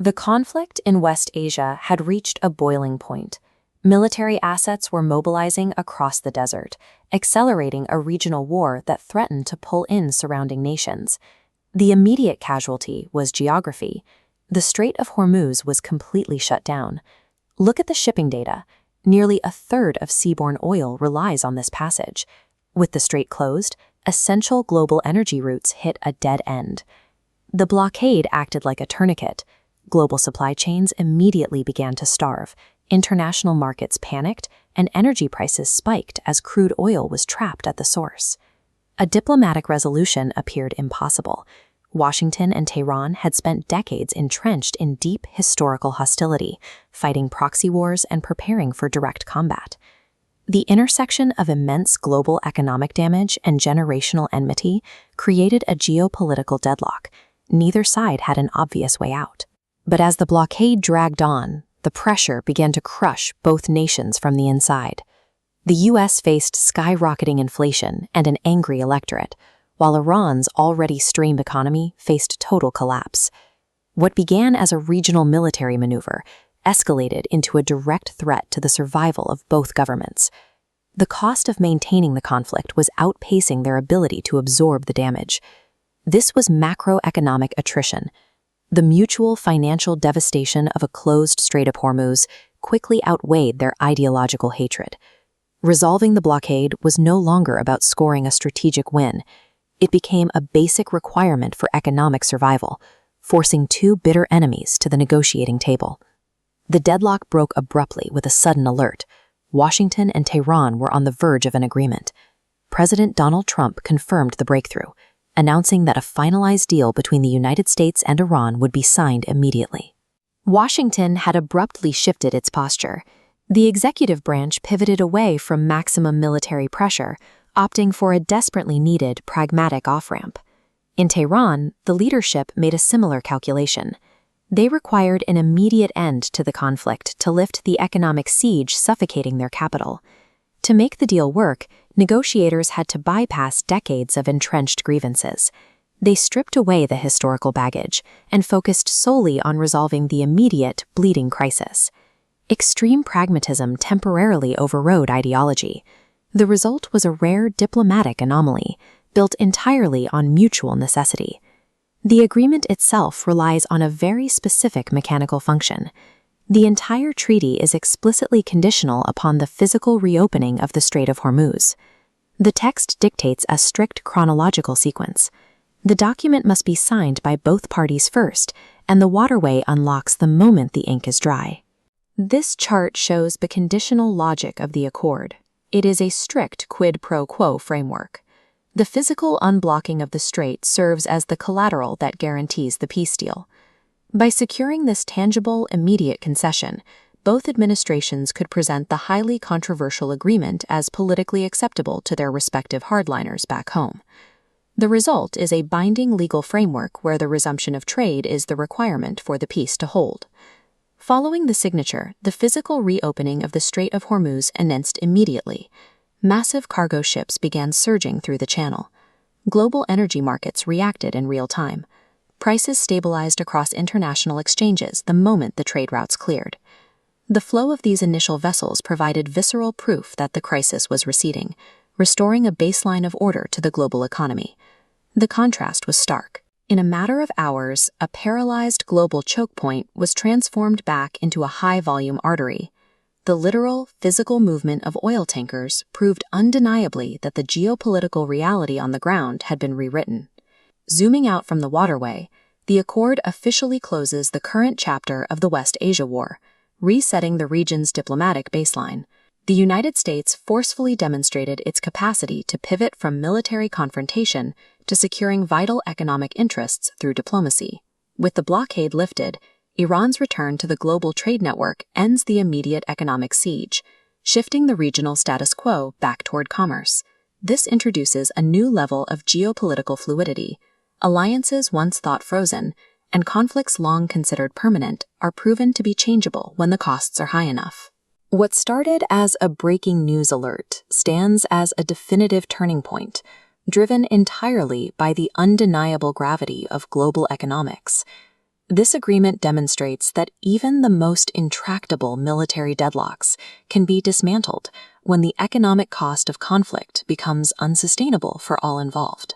The conflict in West Asia had reached a boiling point. Military assets were mobilizing across the desert, accelerating a regional war that threatened to pull in surrounding nations. The immediate casualty was geography. The Strait of Hormuz was completely shut down. Look at the shipping data. Nearly a third of seaborne oil relies on this passage. With the strait closed, essential global energy routes hit a dead end. The blockade acted like a tourniquet. Global supply chains immediately began to starve. International markets panicked, and energy prices spiked as crude oil was trapped at the source. A diplomatic resolution appeared impossible. Washington and Tehran had spent decades entrenched in deep historical hostility, fighting proxy wars and preparing for direct combat. The intersection of immense global economic damage and generational enmity created a geopolitical deadlock. Neither side had an obvious way out. But as the blockade dragged on, the pressure began to crush both nations from the inside. The U.S. faced skyrocketing inflation and an angry electorate, while Iran's already strained economy faced total collapse. What began as a regional military maneuver escalated into a direct threat to the survival of both governments. The cost of maintaining the conflict was outpacing their ability to absorb the damage. This was macroeconomic attrition. The mutual financial devastation of a closed Strait of Hormuz quickly outweighed their ideological hatred. Resolving the blockade was no longer about scoring a strategic win. It became a basic requirement for economic survival, forcing two bitter enemies to the negotiating table. The deadlock broke abruptly with a sudden alert. Washington and Tehran were on the verge of an agreement. President Donald Trump confirmed the breakthrough, announcing that a finalized deal between the United States and Iran would be signed immediately. Washington had abruptly shifted its posture. The executive branch pivoted away from maximum military pressure, opting for a desperately needed pragmatic off-ramp. In Tehran, the leadership made a similar calculation. They required an immediate end to the conflict to lift the economic siege suffocating their capital. To make the deal work, negotiators had to bypass decades of entrenched grievances. They stripped away the historical baggage and focused solely on resolving the immediate, bleeding crisis. Extreme pragmatism temporarily overrode ideology. The result was a rare diplomatic anomaly, built entirely on mutual necessity. The agreement itself relies on a very specific mechanical function. The entire treaty is explicitly conditional upon the physical reopening of the Strait of Hormuz. The text dictates a strict chronological sequence. The document must be signed by both parties first, and the waterway unlocks the moment the ink is dry. This chart shows the conditional logic of the accord. It is a strict quid pro quo framework. The physical unblocking of the strait serves as the collateral that guarantees the peace deal. By securing this tangible, immediate concession, both administrations could present the highly controversial agreement as politically acceptable to their respective hardliners back home. The result is a binding legal framework where the resumption of trade is the requirement for the peace to hold. Following the signature, the physical reopening of the Strait of Hormuz announced immediately. Massive cargo ships began surging through the channel. Global energy markets reacted in real time. Prices stabilized across international exchanges the moment the trade routes cleared. The flow of these initial vessels provided visceral proof that the crisis was receding, restoring a baseline of order to the global economy. The contrast was stark. In a matter of hours, a paralyzed global choke point was transformed back into a high-volume artery. The literal, physical movement of oil tankers proved undeniably that the geopolitical reality on the ground had been rewritten. Zooming out from the waterway, the accord officially closes the current chapter of the West Asia War, resetting the region's diplomatic baseline. The United States forcefully demonstrated its capacity to pivot from military confrontation to securing vital economic interests through diplomacy. With the blockade lifted, Iran's return to the global trade network ends the immediate economic siege, shifting the regional status quo back toward commerce. This introduces a new level of geopolitical fluidity. Alliances once thought frozen, and conflicts long considered permanent, are proven to be changeable when the costs are high enough. What started as a breaking news alert stands as a definitive turning point, driven entirely by the undeniable gravity of global economics. This agreement demonstrates that even the most intractable military deadlocks can be dismantled when the economic cost of conflict becomes unsustainable for all involved.